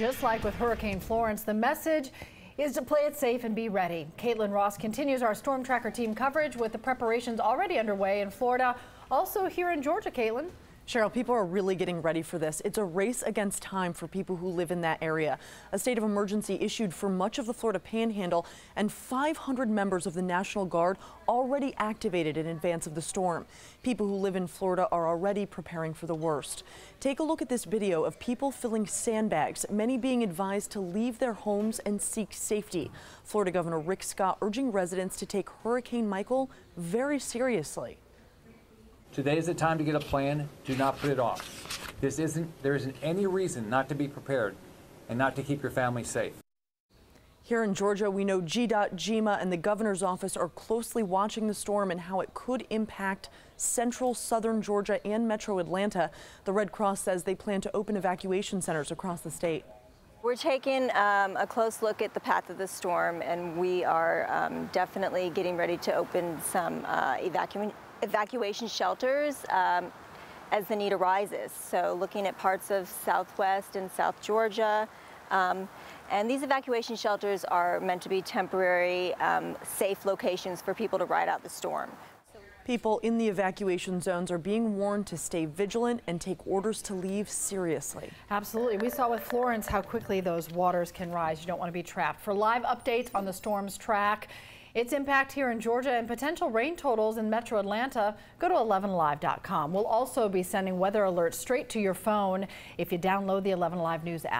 just like with Hurricane Florence, the message is to play it safe and be ready. Caitlin Ross continues our Storm Tracker team coverage with the preparations already underway in Florida. Also here in Georgia, Caitlin. Cheryl, people are really getting ready for this. It's a race against time for people who live in that area. A state of emergency issued for much of the Florida Panhandle, and 500 members of the National Guard already activated in advance of the storm. People who live in Florida are already preparing for the worst. Take a look at this video of people filling sandbags, many being advised to leave their homes and seek safety. Florida Governor Rick Scott urging residents to take Hurricane Michael very seriously. Today is the time to get a plan. Do not put it off. There isn't any reason not to be prepared and not to keep your family safe. Here in Georgia, we know GDOT, GMA, and the governor's office are closely watching the storm and how it could impact central southern Georgia and metro Atlanta. The Red Cross says they plan to open evacuation centers across the state. We're taking a close look at the path of the storm, and we are definitely getting ready to open some evacuation shelters as the need arises. So looking at parts of Southwest and South Georgia. And these evacuation shelters are meant to be temporary, safe locations for people to ride out the storm. People in the evacuation zones are being warned to stay vigilant and take orders to leave seriously. Absolutely. We saw with Florence how quickly those waters can rise. You don't want to be trapped. For live updates on the storm's track, its impact here in Georgia, and potential rain totals in metro Atlanta, go to 11live.com. We'll also be sending weather alerts straight to your phone if you download the 11 Live News app.